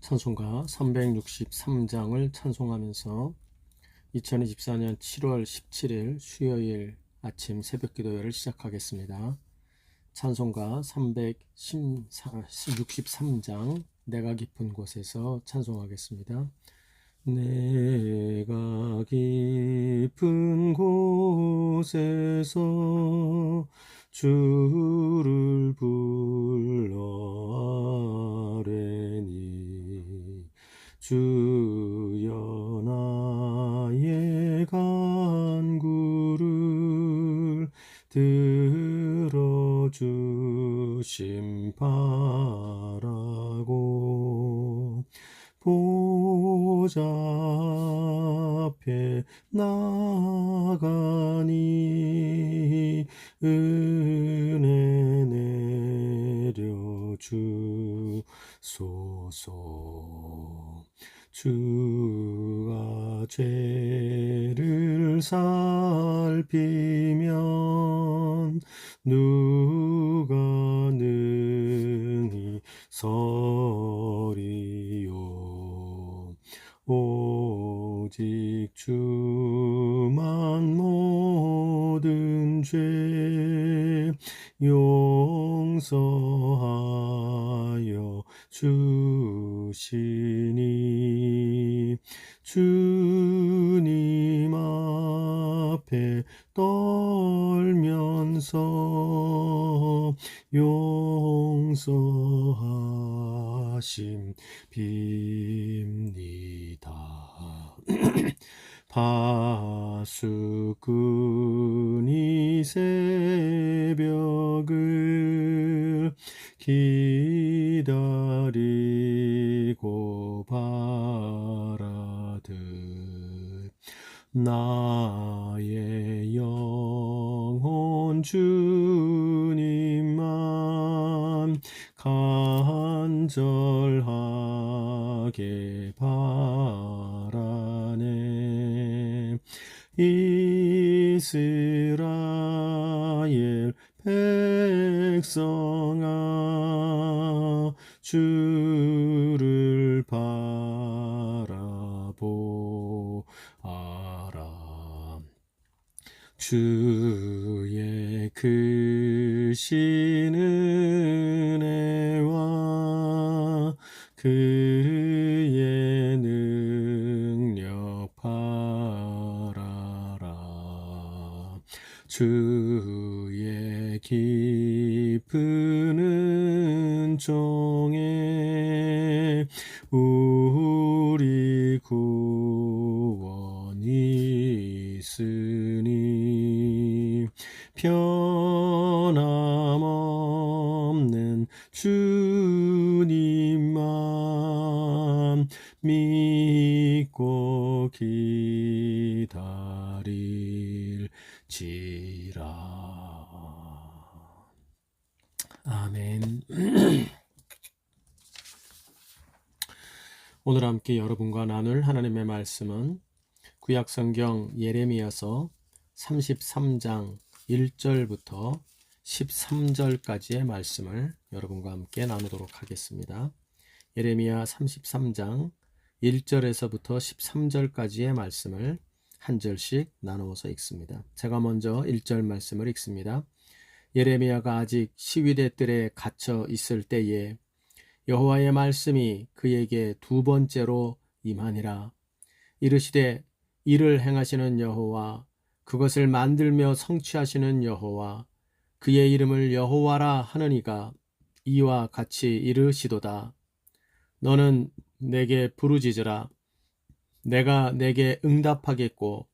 찬송가 363장을 찬송하면서 2024년 7월 17일 수요일 아침 새벽기도회를 시작하겠습니다. 찬송가 363장 내가 깊은 곳에서 찬송하겠습니다. 내가 깊은 곳에서 주를 불러 아뢰니 주여 나의 간구를 들어주심 바라고 보좌 앞에 나가니 은혜 내려주소서. 주가 죄를 살피면 누가 능히 서리요. 오직 주만 모든 죄 용서하여 주시니 주님 앞에 떨면서 용서하심 빕니다. 파수꾼이 새벽을 기다리고 바라듯 나의 영혼 주님만 간절하게 바라네. 이스라엘 백성아 주를 바라보아라. 주의 크신 은혜와 그의 능력 바라라. 주의 깊은 은총에 우리 구원이 있으니 변함없는 주님만 믿고 기다릴지라. 아멘. 오늘 함께 여러분과 나눌 하나님의 말씀은 구약성경 예레미야서 33장 1절부터 13절까지의 말씀을 여러분과 함께 나누도록 하겠습니다. 예레미야 33장 1절에서부터 13절까지의 말씀을 한 절씩 나누어서 읽습니다. 제가 먼저 1절 말씀을 읽습니다. 예레미야가 아직 시위대 뜰에 갇혀 있을 때에 여호와의 말씀이 그에게 두 번째로 임하니라. 이르시되 이를 행하시는 여호와, 그것을 만들며 성취하시는 여호와, 그의 이름을 여호와라 하느니가 이와 같이 이르시도다. 너는 내게 부르짖으라. 내가 내게 응답하겠고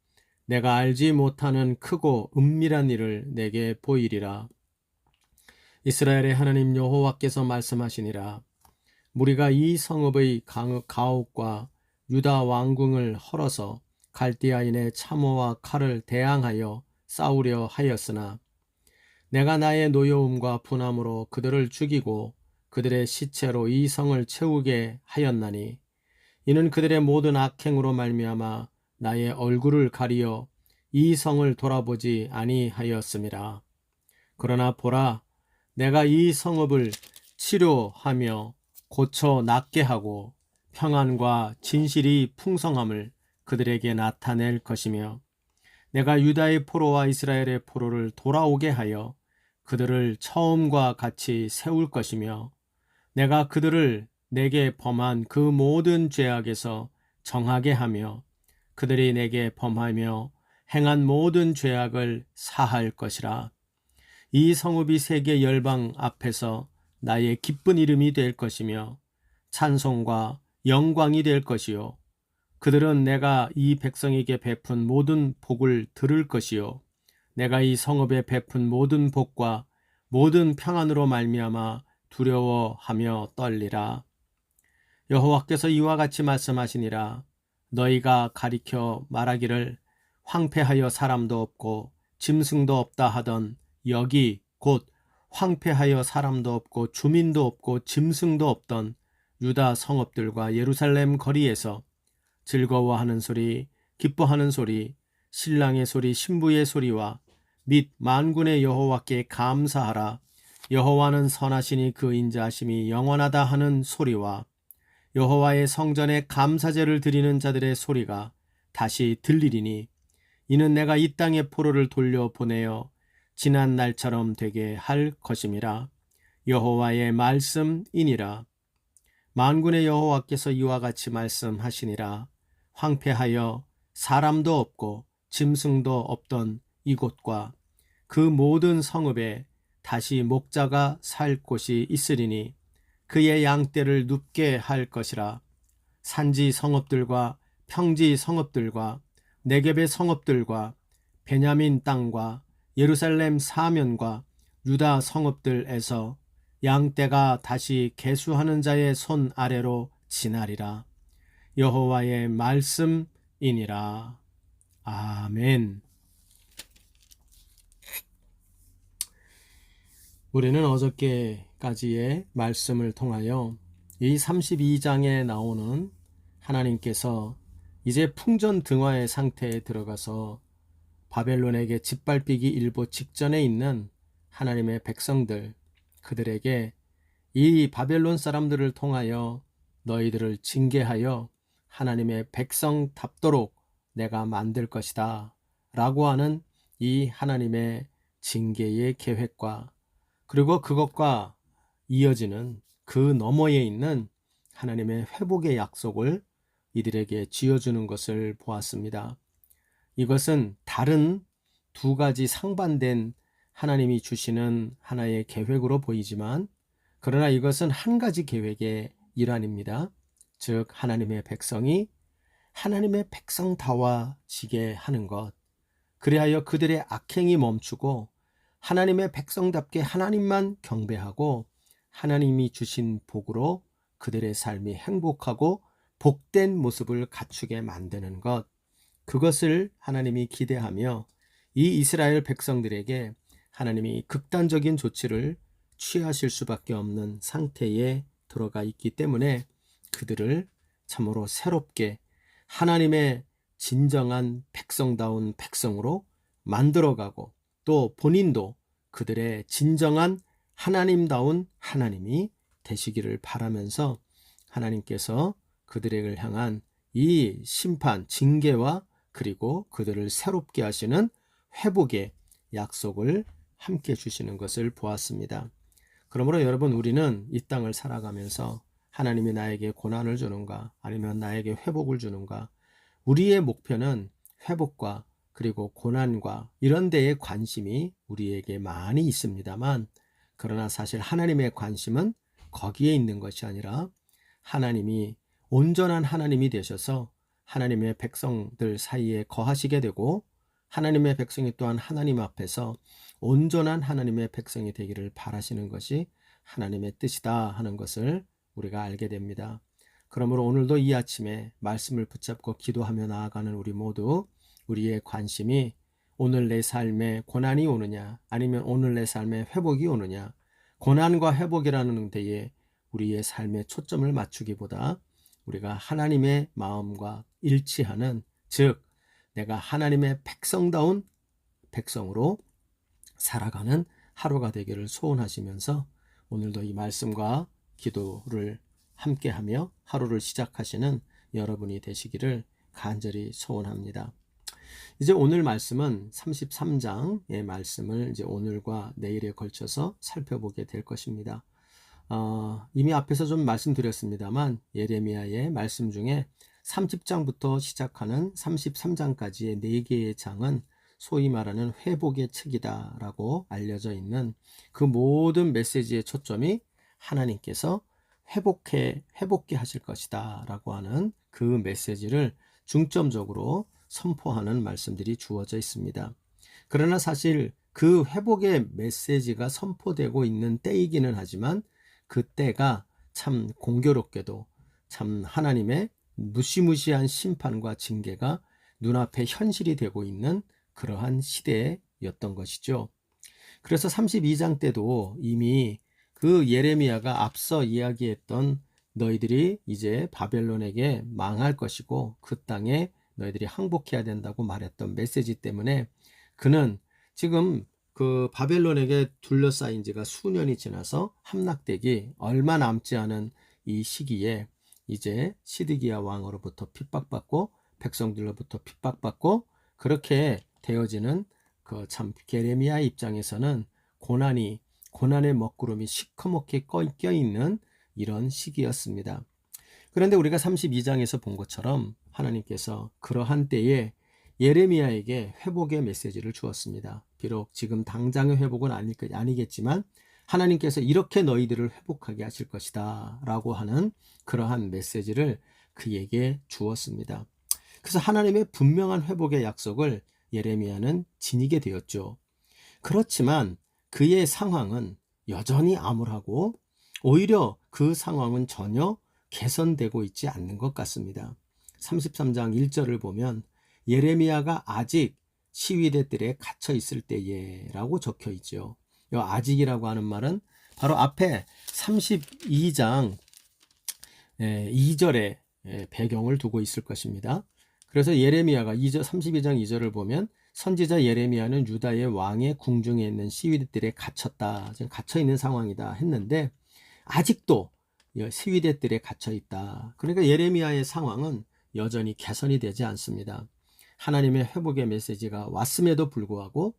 내가 알지 못하는 크고 은밀한 일을 내게 보이리라. 이스라엘의 하나님 여호와께서 말씀하시니라. 무리가 이 성읍의 가옥과 유다 왕궁을 헐어서 갈대아인의 참호와 칼을 대항하여 싸우려 하였으나 내가 나의 노여움과 분함으로 그들을 죽이고 그들의 시체로 이 성을 채우게 하였나니 이는 그들의 모든 악행으로 말미암아 나의 얼굴을 가리어 이 성을 돌아보지 아니하였음이라. 그러나 보라, 내가 이 성읍을 치료하며 고쳐 낫게 하고 평안과 진실이 풍성함을 그들에게 나타낼 것이며 내가 유다의 포로와 이스라엘의 포로를 돌아오게 하여 그들을 처음과 같이 세울 것이며 내가 그들을 내게 범한 그 모든 죄악에서 정하게 하며 그들이 내게 범하며 행한 모든 죄악을 사할 것이라. 이 성읍이 세계 열방 앞에서 나의 기쁜 이름이 될 것이며 찬송과 영광이 될 것이요 그들은 내가 이 백성에게 베푼 모든 복을 들을 것이요 내가 이 성읍에 베푼 모든 복과 모든 평안으로 말미암아 두려워하며 떨리라. 여호와께서 이와 같이 말씀하시니라. 너희가 가리켜 말하기를 황폐하여 사람도 없고 짐승도 없다 하던 여기 곧 황폐하여 사람도 없고 주민도 없고 짐승도 없던 유다 성읍들과 예루살렘 거리에서 즐거워하는 소리, 기뻐하는 소리, 신랑의 소리, 신부의 소리와 및 만군의 여호와께 감사하라. 여호와는 선하시니 그 인자하심이 영원하다 하는 소리와 여호와의 성전에 감사제를 드리는 자들의 소리가 다시 들리리니 이는 내가 이 땅의 포로를 돌려보내어 지난 날처럼 되게 할 것임이라. 여호와의 말씀이니라. 만군의 여호와께서 이와 같이 말씀하시니라. 황폐하여 사람도 없고 짐승도 없던 이곳과 그 모든 성읍에 다시 목자가 살 곳이 있으리니 그의 양떼를 눕게 할 것이라. 산지 성읍들과 평지 성읍들과 네겝의 성읍들과 베냐민 땅과 예루살렘 사면과 유다 성읍들에서 양떼가 다시 계수하는 자의 손 아래로 지나리라. 여호와의 말씀이니라. 아멘. 우리는 어저께까지의 말씀을 통하여 이 32장에 나오는 하나님께서 이제 풍전등화의 상태에 들어가서 바벨론에게 짓밟히기 일보 직전에 있는 하나님의 백성들, 그들에게 이 바벨론 사람들을 통하여 너희들을 징계하여 하나님의 백성답도록 내가 만들 것이다 라고 하는 이 하나님의 징계의 계획과 그리고 그것과 이어지는 그 너머에 있는 하나님의 회복의 약속을 이들에게 지어주는 것을 보았습니다. 이것은 다른 두 가지 상반된 하나님이 주시는 하나의 계획으로 보이지만 그러나 이것은 한 가지 계획의 일환입니다. 즉 하나님의 백성이 하나님의 백성다워지게 하는 것, 그리하여 그들의 악행이 멈추고 하나님의 백성답게 하나님만 경배하고 하나님이 주신 복으로 그들의 삶이 행복하고 복된 모습을 갖추게 만드는 것, 그것을 하나님이 기대하며 이 이스라엘 백성들에게 하나님이 극단적인 조치를 취하실 수밖에 없는 상태에 들어가 있기 때문에 그들을 참으로 새롭게 하나님의 진정한 백성다운 백성으로 만들어가고 또 본인도 그들의 진정한 하나님다운 하나님이 되시기를 바라면서 하나님께서 그들을 향한 이 심판, 징계와 그리고 그들을 새롭게 하시는 회복의 약속을 함께 주시는 것을 보았습니다. 그러므로 여러분, 우리는 이 땅을 살아가면서 하나님이 나에게 고난을 주는가 아니면 나에게 회복을 주는가, 우리의 목표는 회복과 그리고 고난과 이런 데에 관심이 우리에게 많이 있습니다만, 그러나 사실 하나님의 관심은 거기에 있는 것이 아니라 하나님이 온전한 하나님이 되셔서 하나님의 백성들 사이에 거하시게 되고 하나님의 백성이 또한 하나님 앞에서 온전한 하나님의 백성이 되기를 바라시는 것이 하나님의 뜻이다 하는 것을 우리가 알게 됩니다. 그러므로 오늘도 이 아침에 말씀을 붙잡고 기도하며 나아가는 우리 모두, 우리의 관심이 오늘 내 삶에 고난이 오느냐 아니면 오늘 내 삶에 회복이 오느냐, 고난과 회복이라는 데에 우리의 삶에 초점을 맞추기보다 우리가 하나님의 마음과 일치하는, 즉 내가 하나님의 백성다운 백성으로 살아가는 하루가 되기를 소원하시면서 오늘도 이 말씀과 기도를 함께하며 하루를 시작하시는 여러분이 되시기를 간절히 소원합니다. 이제 오늘 말씀은 33장의 말씀을 이제 오늘과 내일에 걸쳐서 살펴보게 될 것입니다. 이미 앞에서 좀 말씀드렸습니다만 예레미야의 말씀 중에 30장부터 시작하는 33장까지의 4개의 장은 소위 말하는 회복의 책이다 라고 알려져 있는 그 모든 메시지의 초점이 하나님께서 회복게 하실 것이다 라고 하는 그 메시지를 중점적으로 선포하는 말씀들이 주어져 있습니다. 그러나 사실 그 회복의 메시지가 선포되고 있는 때이기는 하지만 그 때가 참 공교롭게도 참 하나님의 무시무시한 심판과 징계가 눈앞에 현실이 되고 있는 그러한 시대였던 것이죠. 그래서 32장 때도 이미 그 예레미야가 앞서 이야기했던 너희들이 이제 바벨론에게 망할 것이고 그 땅에 너희들이 항복해야 된다고 말했던 메시지 때문에 그는 지금 그 바벨론에게 둘러싸인 지가 수년이 지나서 함락되기 얼마 남지 않은 이 시기에 이제 시드기야 왕으로부터 핍박받고 백성들로부터 핍박받고 그렇게 되어지는 그 참 예레미야 입장에서는 고난의 먹구름이 시커멓게 껴있는 이런 시기였습니다. 그런데 우리가 32장에서 본 것처럼 하나님께서 그러한 때에 예레미야에게 회복의 메시지를 주었습니다. 비록 지금 당장의 회복은 아니겠지만 하나님께서 이렇게 너희들을 회복하게 하실 것이다 라고 하는 그러한 메시지를 그에게 주었습니다. 그래서 하나님의 분명한 회복의 약속을 예레미야는 지니게 되었죠. 그렇지만 그의 상황은 여전히 암울하고 오히려 그 상황은 전혀 개선되고 있지 않는 것 같습니다. 33장 1절을 보면 예레미야가 아직 시위대들에 갇혀 있을 때에 라고 적혀 있죠. 이 아직이라고 하는 말은 바로 앞에 32장 2절에 배경을 두고 있을 것입니다. 그래서 예레미야가 32장 2절을 보면 선지자 예레미야는 유다의 왕의 궁중에 있는 시위대들에 갇혔다. 지금 갇혀 있는 상황이다 했는데 아직도 시위대들에 갇혀 있다. 그러니까 예레미야의 상황은 여전히 개선이 되지 않습니다. 하나님의 회복의 메시지가 왔음에도 불구하고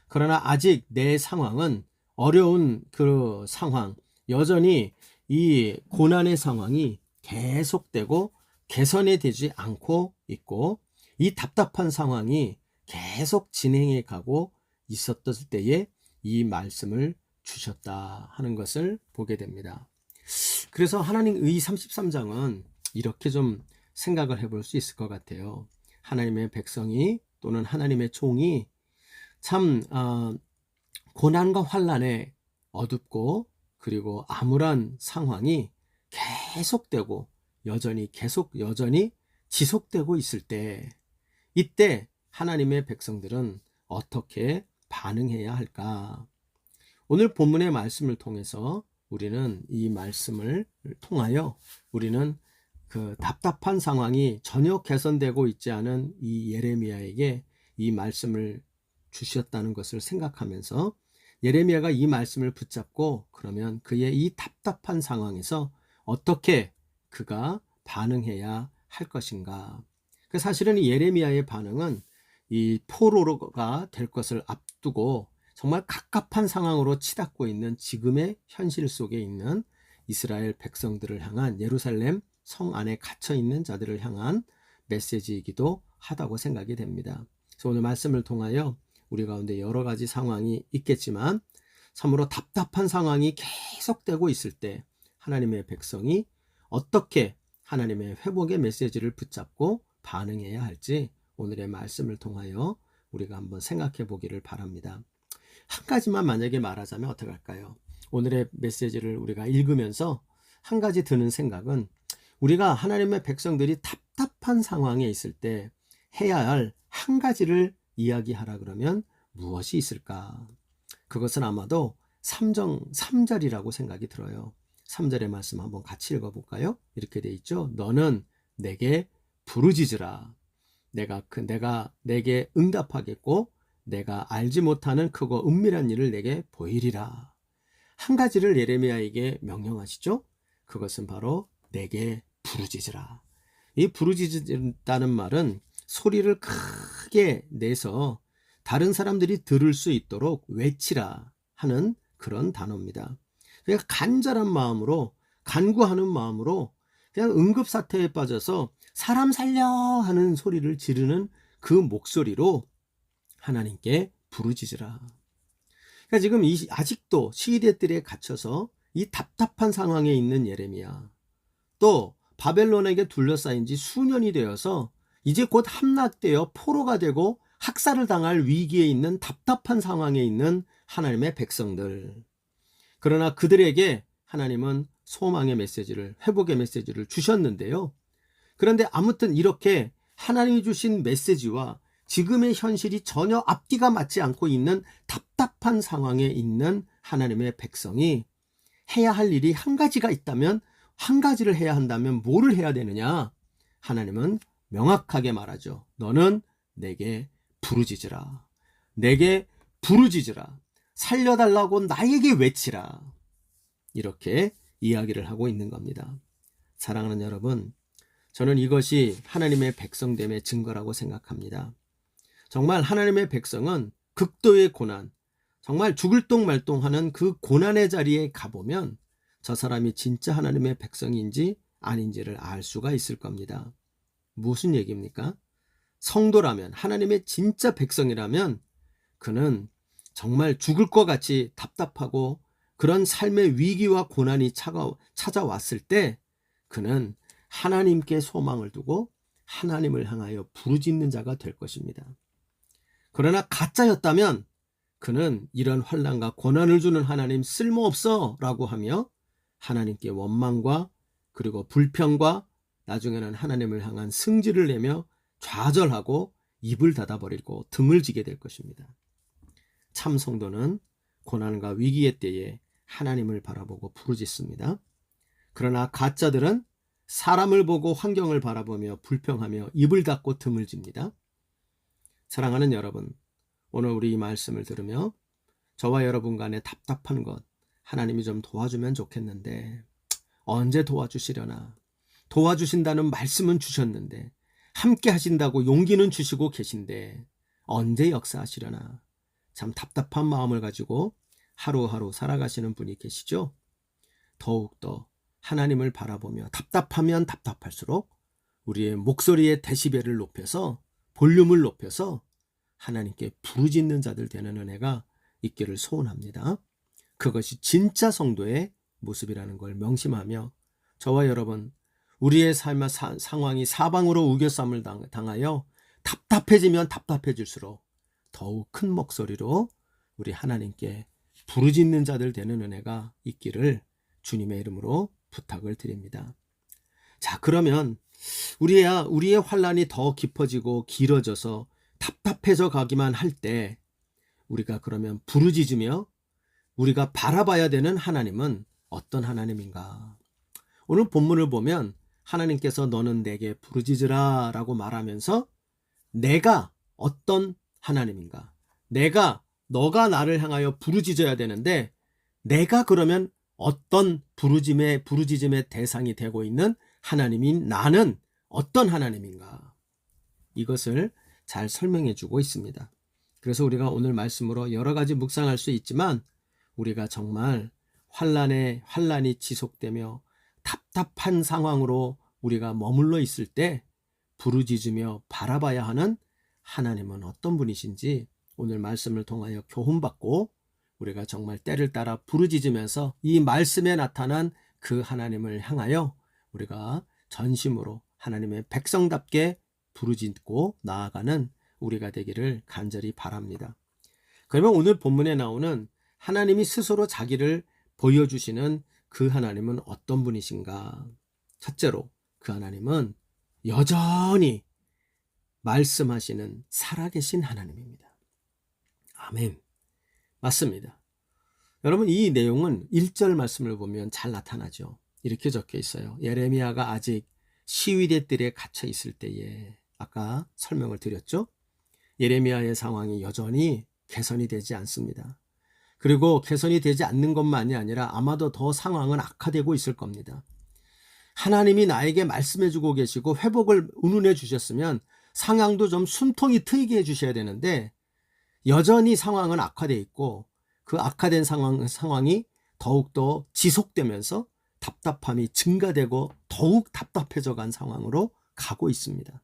그러나 아직 내 상황은 어려운 그 상황, 여전히 이 고난의 상황이 계속되고 개선이 되지 않고 있고 이 답답한 상황이 계속 진행해 가고 있었을 때에 이 말씀을 주셨다 하는 것을 보게 됩니다. 그래서 하나님의 33장은 이렇게 좀 생각을 해볼 수 있을 것 같아요. 하나님의 백성이 또는 하나님의 종이 참 고난과 환난에 어둡고 그리고 암울한 상황이 계속되고 여전히 지속되고 있을 때 이때 하나님의 백성들은 어떻게 반응해야 할까? 오늘 본문의 말씀을 통해서 우리는 이 말씀을 통하여 우리는 그 답답한 상황이 전혀 개선되고 있지 않은 이 예레미야에게 이 말씀을 주셨다는 것을 생각하면서 예레미야가 이 말씀을 붙잡고 그러면 그의 이 답답한 상황에서 어떻게 그가 반응해야 할 것인가. 사실은 이 예레미야의 반응은 이 포로가 될 것을 앞두고 정말 갑갑한 상황으로 치닫고 있는 지금의 현실 속에 있는 이스라엘 백성들을 향한 예루살렘 성 안에 갇혀 있는 자들을 향한 메시지이기도 하다고 생각이 됩니다. 그래서 오늘 말씀을 통하여 우리 가운데 여러 가지 상황이 있겠지만 참으로 답답한 상황이 계속되고 있을 때 하나님의 백성이 어떻게 하나님의 회복의 메시지를 붙잡고 반응해야 할지 오늘의 말씀을 통하여 우리가 한번 생각해 보기를 바랍니다. 한 가지만 만약에 말하자면 어떻게 할까요? 오늘의 메시지를 우리가 읽으면서 한 가지 드는 생각은 우리가 하나님의 백성들이 답답한 상황에 있을 때 해야 할 한 가지를 이야기하라 그러면 무엇이 있을까? 그것은 아마도 3절이라고 생각이 들어요. 3절의 말씀 한번 같이 읽어볼까요? 이렇게 돼 있죠. 너는 내게 부르짖으라. 내가 내게 응답하겠고 내가 알지 못하는 크고 은밀한 일을 내게 보이리라. 한 가지를 예레미야에게 명령하시죠. 그것은 바로 내게 부르짖으라. 이 부르짖는다는 말은 소리를 크게 내서 다른 사람들이 들을 수 있도록 외치라 하는 그런 단어입니다. 그러니까 간절한 마음으로, 간구하는 마음으로 그냥 응급사태에 빠져서 사람 살려 하는 소리를 지르는 그 목소리로 하나님께 부르짖으라. 그러니까 지금 아직도 시대들에 갇혀서 이 답답한 상황에 있는 예레미야, 또 바벨론에게 둘러싸인 지 수년이 되어서 이제 곧 함락되어 포로가 되고 학살을 당할 위기에 있는 답답한 상황에 있는 하나님의 백성들. 그러나 그들에게 하나님은 소망의 메시지를, 회복의 메시지를 주셨는데요. 그런데 아무튼 이렇게 하나님이 주신 메시지와 지금의 현실이 전혀 앞뒤가 맞지 않고 있는 답답한 상황에 있는 하나님의 백성이 해야 할 일이 한 가지가 있다면, 한 가지를 해야 한다면 뭐를 해야 되느냐? 하나님은 명확하게 말하죠. 너는 내게 부르짖으라. 내게 부르짖으라. 살려달라고 나에게 외치라. 이렇게 이야기를 하고 있는 겁니다. 사랑하는 여러분, 저는 이것이 하나님의 백성됨의 증거라고 생각합니다. 정말 하나님의 백성은 극도의 고난, 정말 죽을 똥말똥하는 그 고난의 자리에 가보면 저 사람이 진짜 하나님의 백성인지 아닌지를 알 수가 있을 겁니다. 무슨 얘기입니까? 성도라면, 하나님의 진짜 백성이라면 그는 정말 죽을 것 같이 답답하고 그런 삶의 위기와 고난이 찾아왔을 때 그는 하나님께 소망을 두고 하나님을 향하여 부르짖는 자가 될 것입니다. 그러나 가짜였다면 그는 이런 환난과 고난을 주는 하나님 쓸모없어 라고 하며 하나님께 원망과 그리고 불평과 나중에는 하나님을 향한 승질을 내며 좌절하고 입을 닫아버리고 등을 지게 될 것입니다. 참 성도는 고난과 위기의 때에 하나님을 바라보고 부르짖습니다. 그러나 가짜들은 사람을 보고 환경을 바라보며 불평하며 입을 닫고 등을 집니다. 사랑하는 여러분, 오늘 우리 이 말씀을 들으며 저와 여러분 간의 답답한 것 하나님이 좀 도와주면 좋겠는데 언제 도와주시려나? 도와주신다는 말씀은 주셨는데 함께 하신다고 용기는 주시고 계신데 언제 역사하시려나? 참 답답한 마음을 가지고 하루하루 살아가시는 분이 계시죠? 더욱더 하나님을 바라보며 답답하면 답답할수록 우리의 목소리의 데시벨을 높여서, 볼륨을 높여서 하나님께 부르짖는 자들 되는 은혜가 있기를 소원합니다. 그것이 진짜 성도의 모습이라는 걸 명심하며 저와 여러분, 우리의 삶의 상황이 사방으로 우겨쌈을 당하여 답답해지면 답답해질수록 더욱 큰 목소리로 우리 하나님께 부르짖는 자들 되는 은혜가 있기를 주님의 이름으로 부탁을 드립니다. 자, 그러면 우리의 환난이 더 깊어지고 길어져서 답답해져 가기만 할 때 우리가 그러면 부르짖으며 우리가 바라봐야 되는 하나님은 어떤 하나님인가? 오늘 본문을 보면 하나님께서 너는 내게 부르짖으라 라고 말하면서 내가 어떤 하나님인가? 너가 나를 향하여 부르짖어야 되는데 내가 그러면 어떤 부르짖음의 대상이 되고 있는 하나님인 나는 어떤 하나님인가? 이것을 잘 설명해 주고 있습니다. 그래서 우리가 오늘 말씀으로 여러 가지 묵상할 수 있지만 우리가 정말 환난이 지속되며 답답한 상황으로 우리가 머물러 있을 때 부르짖으며 바라봐야 하는 하나님은 어떤 분이신지 오늘 말씀을 통하여 교훈받고 우리가 정말 때를 따라 부르짖으면서 이 말씀에 나타난 그 하나님을 향하여 우리가 전심으로 하나님의 백성답게 부르짖고 나아가는 우리가 되기를 간절히 바랍니다. 그러면 오늘 본문에 나오는 하나님이 스스로 자기를 보여주시는 그 하나님은 어떤 분이신가? 첫째로 그 하나님은 여전히 말씀하시는 살아계신 하나님입니다. 아멘. 맞습니다. 여러분, 이 내용은 1절 말씀을 보면 잘 나타나죠. 이렇게 적혀 있어요. 예레미야가 아직 시위대 뜰에 갇혀 있을 때에 아까 설명을 드렸죠. 예레미야의 상황이 여전히 개선이 되지 않습니다. 그리고 개선이 되지 않는 것만이 아니라 아마도 더 상황은 악화되고 있을 겁니다. 하나님이 나에게 말씀해 주고 계시고 회복을 운운해 주셨으면 상황도 좀 숨통이 트이게 해 주셔야 되는데 여전히 상황은 악화되어 있고 그 악화된 상황이 더욱더 지속되면서 답답함이 증가되고 더욱 답답해져 간 상황으로 가고 있습니다.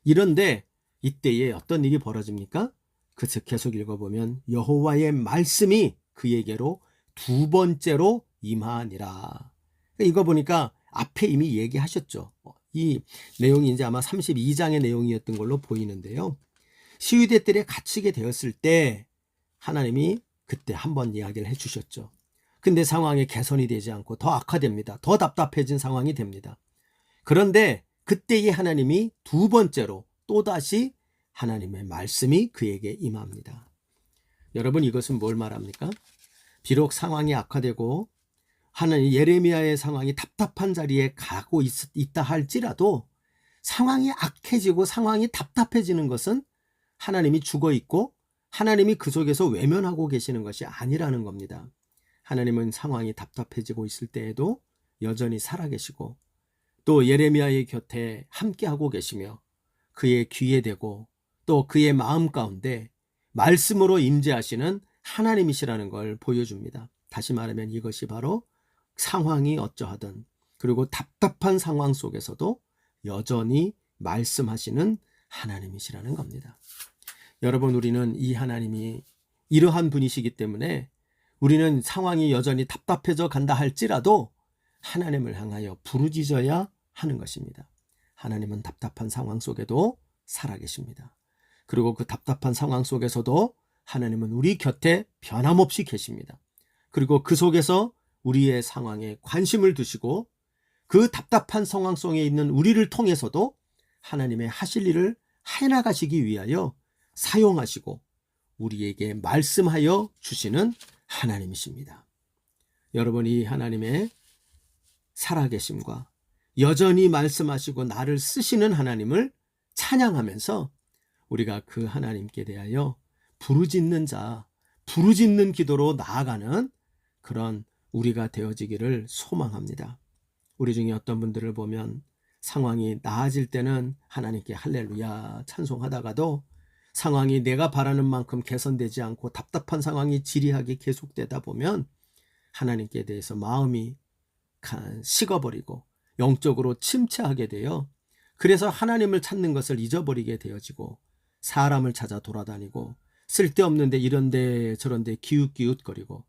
이런데 이때에 어떤 일이 벌어집니까? 그래서 계속 읽어보면 여호와의 말씀이 그에게로 두 번째로 임하니라. 이거 보니까 앞에 이미 얘기하셨죠. 이 내용이 이제 아마 32장의 내용이었던 걸로 보이는데요. 시위대 뜰에 갇히게 되었을 때 하나님이 그때 한번 이야기를 해주셨죠. 근데 상황이 개선이 되지 않고 더 악화됩니다. 더 답답해진 상황이 됩니다. 그런데 그때의 하나님이 두 번째로 또다시 하나님의 말씀이 그에게 임합니다. 여러분, 이것은 뭘 말합니까? 비록 상황이 악화되고 하나님 예레미야의 상황이 답답한 자리에 가고 있다 할지라도 상황이 악해지고 상황이 답답해지는 것은 하나님이 죽어 있고 하나님이 그 속에서 외면하고 계시는 것이 아니라는 겁니다. 하나님은 상황이 답답해지고 있을 때에도 여전히 살아계시고 또 예레미야의 곁에 함께하고 계시며 그의 귀에 대고 또 그의 마음 가운데 말씀으로 임재하시는 하나님이시라는 걸 보여줍니다. 다시 말하면 이것이 바로 상황이 어쩌하든 그리고 답답한 상황 속에서도 여전히 말씀하시는 하나님이시라는 겁니다. 여러분, 우리는 이 하나님이 이러한 분이시기 때문에 우리는 상황이 여전히 답답해져 간다 할지라도 하나님을 향하여 부르짖어야 하는 것입니다. 하나님은 답답한 상황 속에도 살아계십니다. 그리고 그 답답한 상황 속에서도 하나님은 우리 곁에 변함없이 계십니다. 그리고 그 속에서 우리의 상황에 관심을 두시고 그 답답한 상황 속에 있는 우리를 통해서도 하나님의 하실 일을 해나가시기 위하여 사용하시고 우리에게 말씀하여 주시는 하나님이십니다. 여러분, 이 하나님의 살아계심과 여전히 말씀하시고 나를 쓰시는 하나님을 찬양하면서 우리가 그 하나님께 대하여 부르짖는 자, 부르짖는 기도로 나아가는 그런 우리가 되어지기를 소망합니다. 우리 중에 어떤 분들을 보면 상황이 나아질 때는 하나님께 할렐루야 찬송하다가도 상황이 내가 바라는 만큼 개선되지 않고 답답한 상황이 지리하게 계속되다 보면 하나님께 대해서 마음이 식어버리고 영적으로 침체하게 되어 그래서 하나님을 찾는 것을 잊어버리게 되어지고 사람을 찾아 돌아다니고 쓸데없는데 이런데 저런데 기웃기웃거리고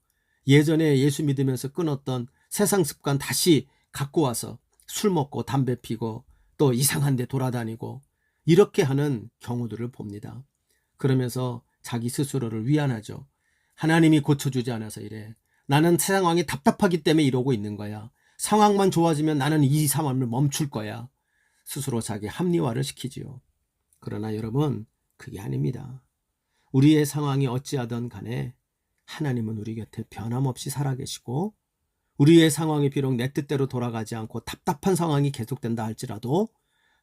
예전에 예수 믿으면서 끊었던 세상 습관 다시 갖고 와서 술 먹고 담배 피고 또 이상한 데 돌아다니고 이렇게 하는 경우들을 봅니다. 그러면서 자기 스스로를 위안하죠. 하나님이 고쳐주지 않아서 이래. 나는 상황이 답답하기 때문에 이러고 있는 거야. 상황만 좋아지면 나는 이 상황을 멈출 거야. 스스로 자기 합리화를 시키지요. 그러나 여러분, 그게 아닙니다. 우리의 상황이 어찌하든 간에 하나님은 우리 곁에 변함없이 살아계시고 우리의 상황이 비록 내 뜻대로 돌아가지 않고 답답한 상황이 계속된다 할지라도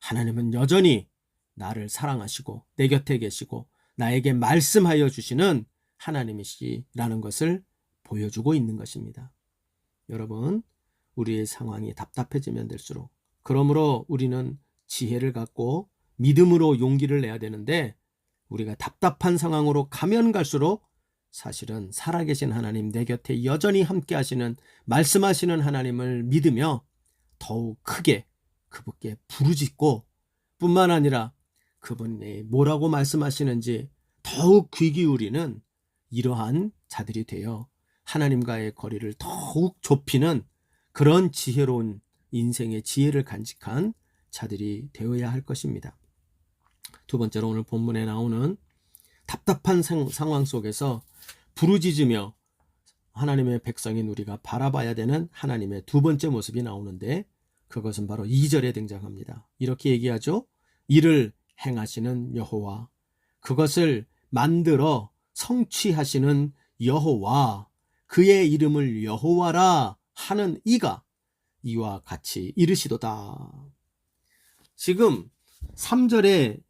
하나님은 여전히 나를 사랑하시고 내 곁에 계시고 나에게 말씀하여 주시는 하나님이시라는 것을 보여주고 있는 것입니다. 여러분, 우리의 상황이 답답해지면 될수록 그러므로 우리는 지혜를 갖고 믿음으로 용기를 내야 되는데 우리가 답답한 상황으로 가면 갈수록 사실은 살아계신 하나님, 내 곁에 여전히 함께 하시는 말씀하시는 하나님을 믿으며 더욱 크게 그분께 부르짖고 뿐만 아니라 그분이 뭐라고 말씀하시는지 더욱 귀 기울이는 이러한 자들이 되어 하나님과의 거리를 더욱 좁히는 그런 지혜로운 인생의 지혜를 간직한 자들이 되어야 할 것입니다. 두 번째로 오늘 본문에 나오는 답답한 상황 속에서 부르짖으며 하나님의 백성인 우리가 바라봐야 되는 하나님의 두 번째 모습이 나오는데 그것은 바로 2절에 등장합니다. 이렇게 얘기하죠. 이를 행하시는 여호와, 그것을 만들어 성취하시는 여호와, 그의 이름을 여호와라 하는 이가 이와 같이 이르시도다. 지금 3절에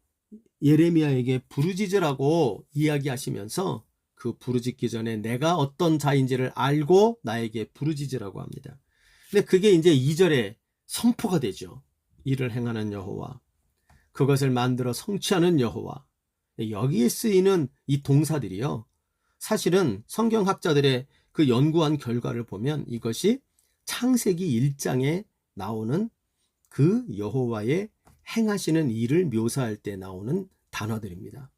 예레미야에게 부르짖으라고 이야기하시면서 그 부르짖기 전에 내가 어떤 자인지를 알고 나에게 부르짖으라고 합니다. 근데 그게 이제 2절에 선포가 되죠. 일을 행하는 여호와, 그것을 만들어 성취하는 여호와. 여기에 쓰이는 이 동사들이요, 사실은 성경학자들의 그 연구한 결과를 보면 이것이 창세기 1장에 나오는 그 여호와의 행하시는 일을 묘사할 때 나오는 단어들입니다.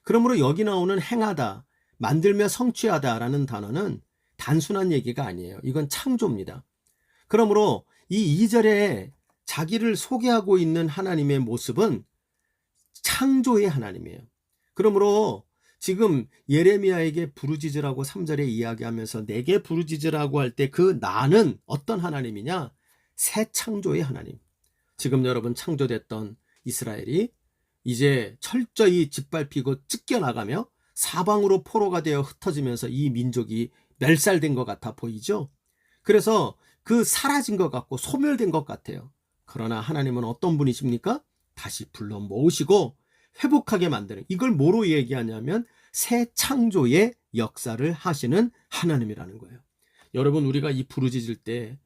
그러므로 여기 나오는 행하다, 만들며 성취하다라는 단어는 단순한 얘기가 아니에요. 이건 창조입니다. 그러므로 이 2절에 자기를 소개하고 있는 하나님의 모습은 창조의 하나님이에요. 그러므로 지금 예레미야에게 부르짖으라고 3절에 이야기하면서 내게 부르짖으라고 할 때 그 나는 어떤 하나님이냐? 새 창조의 하나님. 지금 여러분 창조됐던 이스라엘이 이제 철저히 짓밟히고 찢겨나가며 사방으로 포로가 되어 흩어지면서 이 민족이 멸살된 것 같아 보이죠? 그래서 그 사라진 것 같고 소멸된 것 같아요. 그러나 하나님은 어떤 분이십니까? 다시 불러 모으시고 회복하게 만드는, 이걸 뭐로 얘기하냐면 새 창조의 역사를 하시는 하나님이라는 거예요. 여러분, 우리가 이 부르짖을 때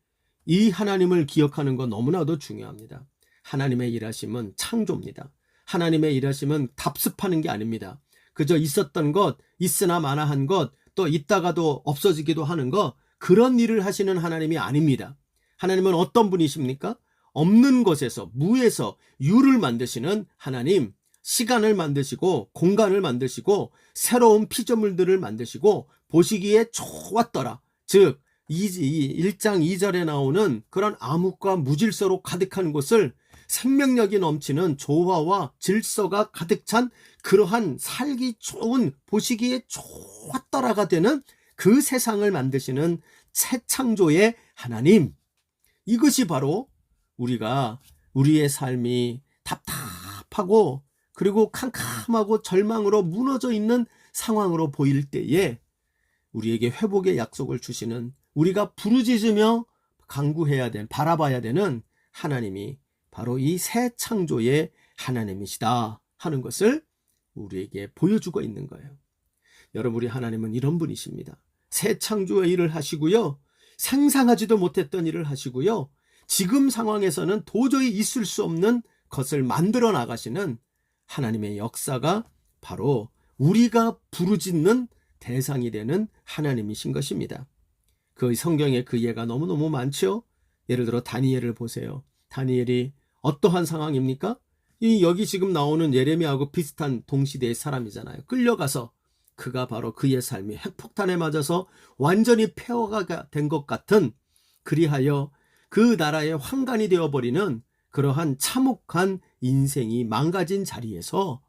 이 하나님을 기억하는 건 너무나도 중요합니다. 하나님의 일하심은 창조입니다. 하나님의 일하심은 답습하는 게 아닙니다. 그저 있었던 것, 있으나 마나한 것, 또 있다가도 없어지기도 하는 것, 그런 일을 하시는 하나님이 아닙니다. 하나님은 어떤 분이십니까? 없는 것에서, 무에서 유를 만드시는 하나님, 시간을 만드시고 공간을 만드시고 새로운 피조물들을 만드시고 보시기에 좋았더라. 즉 1장 2절에 나오는 그런 암흑과 무질서로 가득한 곳을 생명력이 넘치는 조화와 질서가 가득 찬 그러한 살기 좋은, 보시기에 좋았더라가 되는 그 세상을 만드시는 새 창조의 하나님, 이것이 바로 우리가 우리의 삶이 답답하고 그리고 캄캄하고 절망으로 무너져 있는 상황으로 보일 때에 우리에게 회복의 약속을 주시는, 우리가 부르짖으며 간구해야 되는, 바라봐야 되는 하나님이 바로 이 새 창조의 하나님이시다 하는 것을 우리에게 보여주고 있는 거예요. 여러분, 우리 하나님은 이런 분이십니다. 새 창조의 일을 하시고요, 상상하지도 못했던 일을 하시고요, 지금 상황에서는 도저히 있을 수 없는 것을 만들어 나가시는 하나님의 역사가 바로 우리가 부르짖는 대상이 되는 하나님이신 것입니다. 그 성경에 그 예가 너무너무 많죠. 예를 들어 다니엘을 보세요. 다니엘이 어떠한 상황입니까? 여기 지금 나오는 예레미야하고 비슷한 동시대의 사람이잖아요. 끌려가서 그가 바로 그의 삶이 핵폭탄에 맞아서 완전히 폐허가 된 것 같은, 그리하여 그 나라의 황간이 되어버리는 그러한 참혹한 인생이 망가진 자리에서,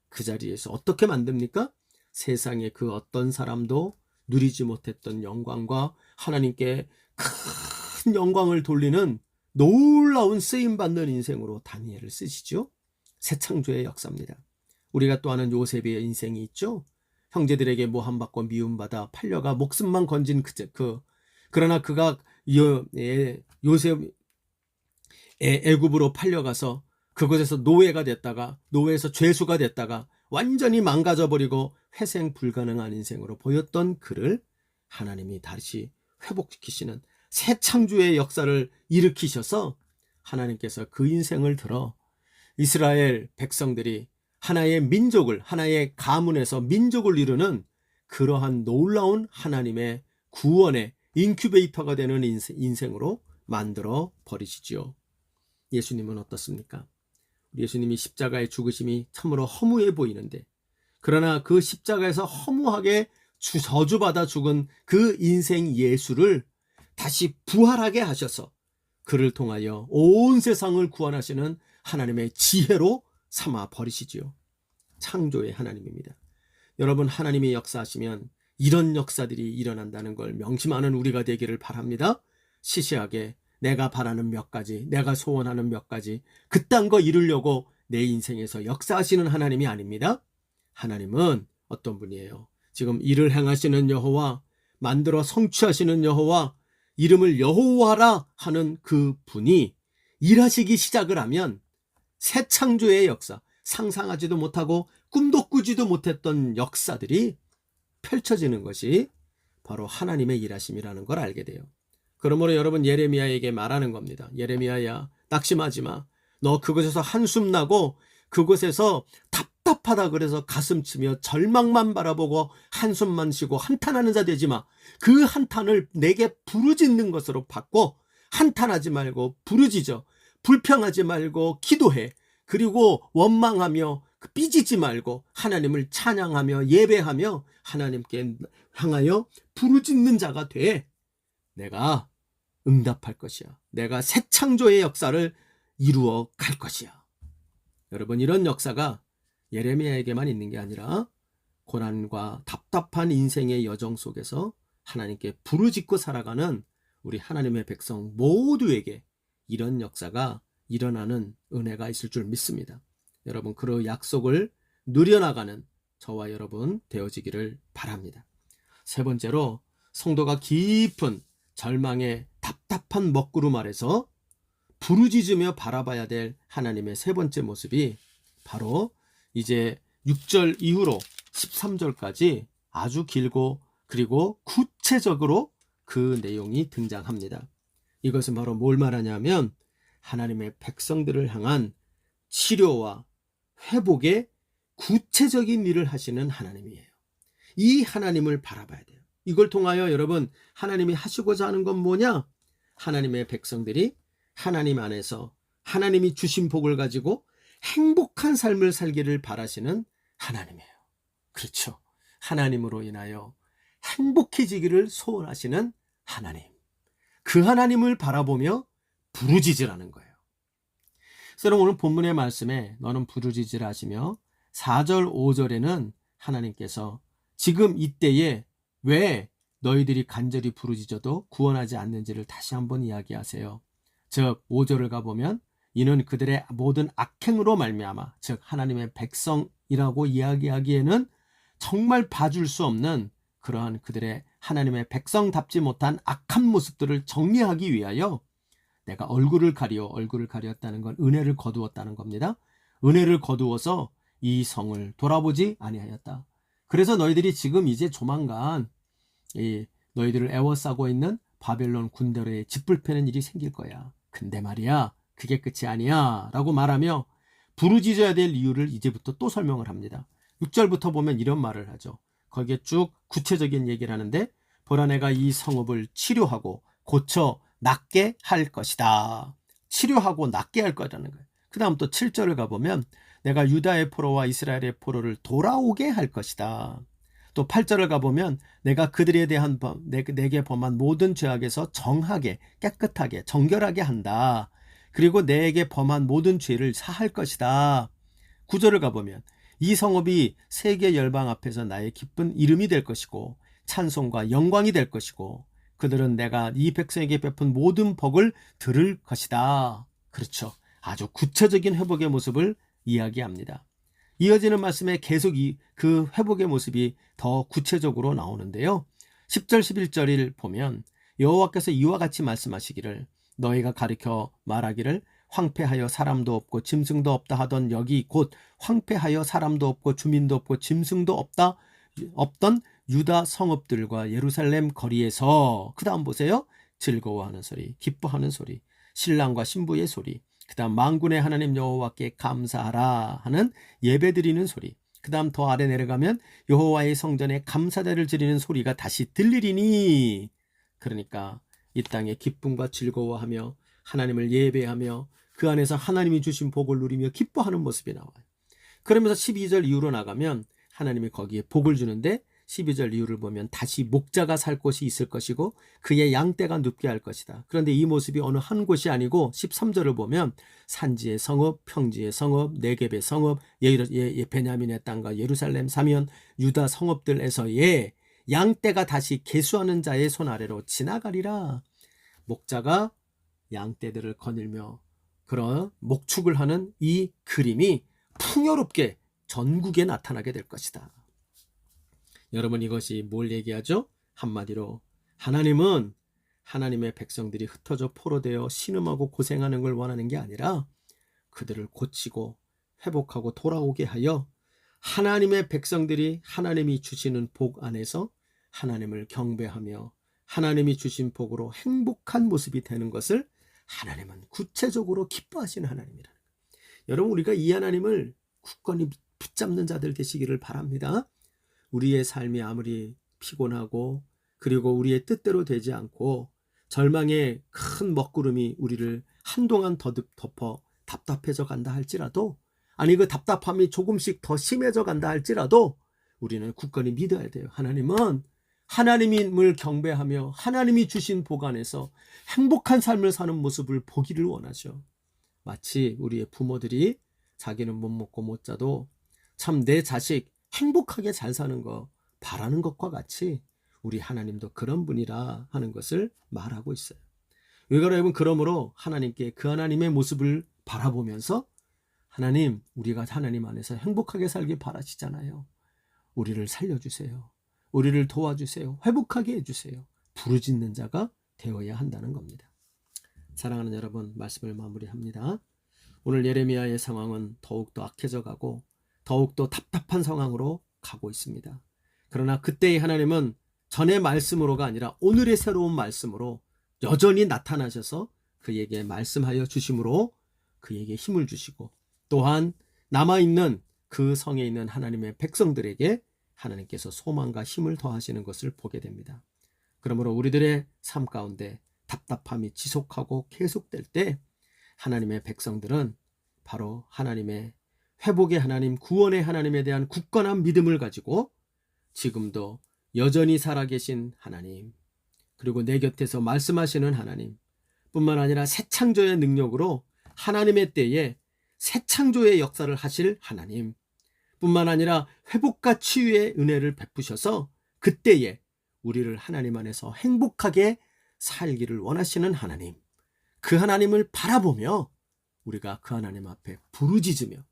그 자리에서 어떻게 만듭니까? 세상의 그 어떤 사람도 누리지 못했던 영광과 하나님께 큰 영광을 돌리는 놀라운 쓰임받는 인생으로 다니엘을 쓰시죠. 새 창조의 역사입니다. 우리가 또 아는 요셉의 인생이 있죠. 형제들에게 모함받고 미움받아 팔려가 목숨만 건진 그러나 그가 요셉 애굽으로 팔려가서 그곳에서 노예가 됐다가, 노예에서 죄수가 됐다가 완전히 망가져버리고 회생 불가능한 인생으로 보였던 그를 하나님이 다시 회복시키시는 새 창조의 역사를 일으키셔서 하나님께서 그 인생을 들어 이스라엘 백성들이 하나의 민족을, 하나의 가문에서 민족을 이루는 그러한 놀라운 하나님의 구원의 인큐베이터가 되는 인생으로 만들어 버리시지요. 예수님은 어떻습니까? 예수님이 십자가의 죽으심이 참으로 허무해 보이는데, 그러나 그 십자가에서 허무하게 저주받아 죽은 그 인생 예수를 다시 부활하게 하셔서 그를 통하여 온 세상을 구원하시는 하나님의 지혜로 삼아 버리시지요. 창조의 하나님입니다. 여러분, 하나님이 역사하시면 이런 역사들이 일어난다는 걸 명심하는 우리가 되기를 바랍니다. 시시하게 내가 바라는 몇 가지, 내가 소원하는 몇 가지, 그딴 거 이루려고 내 인생에서 역사하시는 하나님이 아닙니다. 하나님은 어떤 분이에요? 지금 일을 행하시는 여호와, 만들어 성취하시는 여호와, 이름을 여호와라 하는 그 분이 일하시기 시작을 하면 새 창조의 역사, 상상하지도 못하고 꿈도 꾸지도 못했던 역사들이 펼쳐지는 것이 바로 하나님의 일하심이라는 걸 알게 돼요. 그러므로 여러분 예레미야에게 말하는 겁니다. 예레미야야, 낙심하지 마. 너 그곳에서 한숨 나고 그곳에서 답답하다 그래서 가슴 치며 절망만 바라보고 한숨만 쉬고 한탄하는 자 되지 마. 그 한탄을 내게 부르짖는 것으로 바꿔. 한탄하지 말고 부르짖어. 불평하지 말고 기도해. 그리고 원망하며 삐지지 말고 하나님을 찬양하며 예배하며 하나님께 향하여 부르짖는 자가 돼. 내가 응답할 것이야. 내가 새 창조의 역사를 이루어 갈 것이야. 여러분, 이런 역사가 예레미야에게만 있는 게 아니라 고난과 답답한 인생의 여정 속에서 하나님께 부르짖고 살아가는 우리 하나님의 백성 모두에게 이런 역사가 일어나는 은혜가 있을 줄 믿습니다. 여러분, 그 약속을 누려나가는 저와 여러분 되어지기를 바랍니다. 세 번째로, 성도가 깊은 절망의 답답한 먹구름 아래서 부르짖으며 바라봐야 될 하나님의 세 번째 모습이 바로 이제 6절 이후로 13절까지 아주 길고 그리고 구체적으로 그 내용이 등장합니다. 이것은 바로 뭘 말하냐면 하나님의 백성들을 향한 치료와 회복의 구체적인 일을 하시는 하나님이에요. 이 하나님을 바라봐야 돼요. 이걸 통하여 여러분, 하나님이 하시고자 하는 건 뭐냐? 하나님의 백성들이 하나님 안에서 하나님이 주신 복을 가지고 행복한 삶을 살기를 바라시는 하나님이에요. 그렇죠. 하나님으로 인하여 행복해지기를 소원하시는 하나님. 그 하나님을 바라보며 부르짖으라는 거예요. 그래서 오늘 본문의 말씀에 너는 부르짖으라 하시며 4절 5절에는 하나님께서 지금 이때에 왜 너희들이 간절히 부르짖어도 구원하지 않는지를 다시 한번 이야기하세요. 즉 5절을 가보면 이는 그들의 모든 악행으로 말미암아, 즉 하나님의 백성이라고 이야기하기에는 정말 봐줄 수 없는 그러한 그들의 하나님의 백성답지 못한 악한 모습들을 정리하기 위하여 내가 얼굴을 가리었다는 건 은혜를 거두었다는 겁니다. 은혜를 거두어서 이 성을 돌아보지 아니하였다. 그래서 너희들이 지금 이제 조만간 너희들을 애워싸고 있는 바벨론 군대로의 짓불패는 일이 생길 거야. 근데 말이야, 그게 끝이 아니야 라고 말하며 부르짖어야 될 이유를 이제부터 또 설명을 합니다. 6절부터 보면 이런 말을 하죠. 거기에 쭉 구체적인 얘기를 하는데 보라, 내가 이 성읍을 치료하고 고쳐 낫게 할 것이다. 치료하고 낫게 할 거라는 거예요. 그 다음 또 7절을 가보면 내가 유다의 포로와 이스라엘의 포로를 돌아오게 할 것이다. 또 8절을 가보면 내가 그들에 대한 내게 범한 모든 죄악에서 정하게, 깨끗하게, 정결하게 한다. 그리고 내게 범한 모든 죄를 사할 것이다. 9절을 가보면 이 성읍이 세계 열방 앞에서 나의 기쁜 이름이 될 것이고 찬송과 영광이 될 것이고 그들은 내가 이 백성에게 베푼 모든 복을 들을 것이다. 그렇죠. 아주 구체적인 회복의 모습을 이야기합니다. 이어지는 말씀에 계속 그 회복의 모습이 더 구체적으로 나오는데요. 10절 11절을 보면 여호와께서 이와 같이 말씀하시기를 너희가 가르쳐 말하기를 황폐하여 사람도 없고 짐승도 없다 하던 여기 곧 황폐하여 사람도 없고 주민도 없고 짐승도 없던 유다 성읍들과 예루살렘 거리에서 그 다음 보세요. 즐거워하는 소리, 기뻐하는 소리, 신랑과 신부의 소리, 그 다음 만군의 하나님 여호와께 감사하라 하는 예배드리는 소리, 그 다음 더 아래 내려가면 여호와의 성전에 감사대를 드리는 소리가 다시 들리리니, 그러니까 이 땅에 기쁨과 즐거워하며 하나님을 예배하며 그 안에서 하나님이 주신 복을 누리며 기뻐하는 모습이 나와요. 그러면서 12절 이후로 나가면 하나님이 거기에 복을 주는데 12절 이후를 보면 다시 목자가 살 곳이 있을 것이고 그의 양떼가 눕게 할 것이다. 그런데 이 모습이 어느 한 곳이 아니고 13절을 보면 산지의 성읍, 평지의 성읍, 네겝의 성읍, 베냐민의 땅과 예루살렘 사면 유다 성읍들에서의 양떼가 다시 계수하는 자의 손 아래로 지나가리라. 목자가 양떼들을 거닐며 그런 목축을 하는 이 그림이 풍요롭게 전국에 나타나게 될 것이다. 여러분, 이것이 뭘 얘기하죠? 한마디로 하나님은 하나님의 백성들이 흩어져 포로되어 신음하고 고생하는 걸 원하는 게 아니라 그들을 고치고 회복하고 돌아오게 하여 하나님의 백성들이 하나님이 주시는 복 안에서 하나님을 경배하며 하나님이 주신 복으로 행복한 모습이 되는 것을 하나님은 구체적으로 기뻐하시는 하나님이라는 거예요. 여러분, 우리가 이 하나님을 굳건히 붙잡는 자들 되시기를 바랍니다. 우리의 삶이 아무리 피곤하고 그리고 우리의 뜻대로 되지 않고 절망의 큰 먹구름이 우리를 한동안 덮어 답답해져 간다 할지라도, 아니 그 답답함이 조금씩 더 심해져 간다 할지라도 우리는 굳건히 믿어야 돼요. 하나님은 하나님을 경배하며 하나님이 주신 복 안에서 행복한 삶을 사는 모습을 보기를 원하죠. 마치 우리의 부모들이 자기는 못 먹고 못 자도 참 내 자식 행복하게 잘 사는 거 바라는 것과 같이 우리 하나님도 그런 분이라 하는 것을 말하고 있어요. 여러분, 그러므로 하나님께 그 하나님의 모습을 바라보면서 하나님, 우리가 하나님 안에서 행복하게 살길 바라시잖아요. 우리를 살려주세요. 우리를 도와주세요. 회복하게 해주세요. 부르짖는 자가 되어야 한다는 겁니다. 사랑하는 여러분, 말씀을 마무리합니다. 오늘 예레미야의 상황은 더욱더 악해져 가고 더욱더 답답한 상황으로 가고 있습니다. 그러나 그때의 하나님은 전의 말씀으로가 아니라 오늘의 새로운 말씀으로 여전히 나타나셔서 그에게 말씀하여 주심으로 그에게 힘을 주시고, 또한 남아있는 그 성에 있는 하나님의 백성들에게 하나님께서 소망과 힘을 더하시는 것을 보게 됩니다. 그러므로 우리들의 삶 가운데 답답함이 지속하고 계속될 때 하나님의 백성들은 바로 하나님의 회복의 하나님, 구원의 하나님에 대한 굳건한 믿음을 가지고 지금도 여전히 살아계신 하나님, 그리고 내 곁에서 말씀하시는 하나님 뿐만 아니라 새 창조의 능력으로 하나님의 때에 새 창조의 역사를 하실 하나님 뿐만 아니라 회복과 치유의 은혜를 베푸셔서 그때에 우리를 하나님 안에서 행복하게 살기를 원하시는 하나님, 그 하나님을 바라보며 우리가 그 하나님 앞에 부르짖으며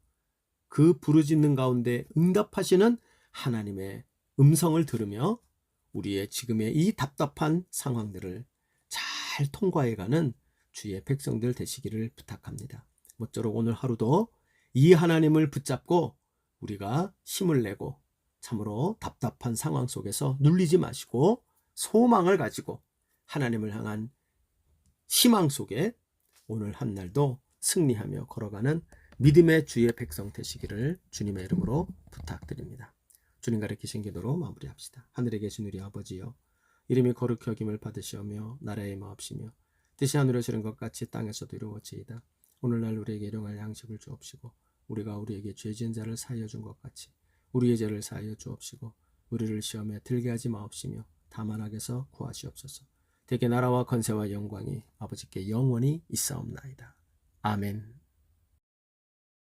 그 부르짖는 가운데 응답하시는 하나님의 음성을 들으며 우리의 지금의 이 답답한 상황들을 잘 통과해가는 주의 백성들 되시기를 부탁합니다. 모쪼록 오늘 하루도 이 하나님을 붙잡고 우리가 힘을 내고 참으로 답답한 상황 속에서 눌리지 마시고 소망을 가지고 하나님을 향한 희망 속에 오늘 한 날도 승리하며 걸어가는 믿음의 주의 백성 되시기를 주님의 이름으로 부탁드립니다. 주님 가르치신 기도로 마무리합시다. 하늘에 계신 우리 아버지여, 이름이 거룩히 여김을 받으시오며 나라의 마옵시며 뜻이 하늘에 이루어지는 것 같이 땅에서도 이루어지이다. 오늘날 우리에게 일용할 양식을 주옵시고 우리가 우리에게 죄 지은 자를 사하여 준 것 같이 우리의 죄를 사하여 주옵시고 우리를 시험에 들게 하지 마옵시며 다만 악에서 구하시옵소서. 대개 나라와 권세와 영광이 아버지께 영원히 있사옵나이다. 아멘.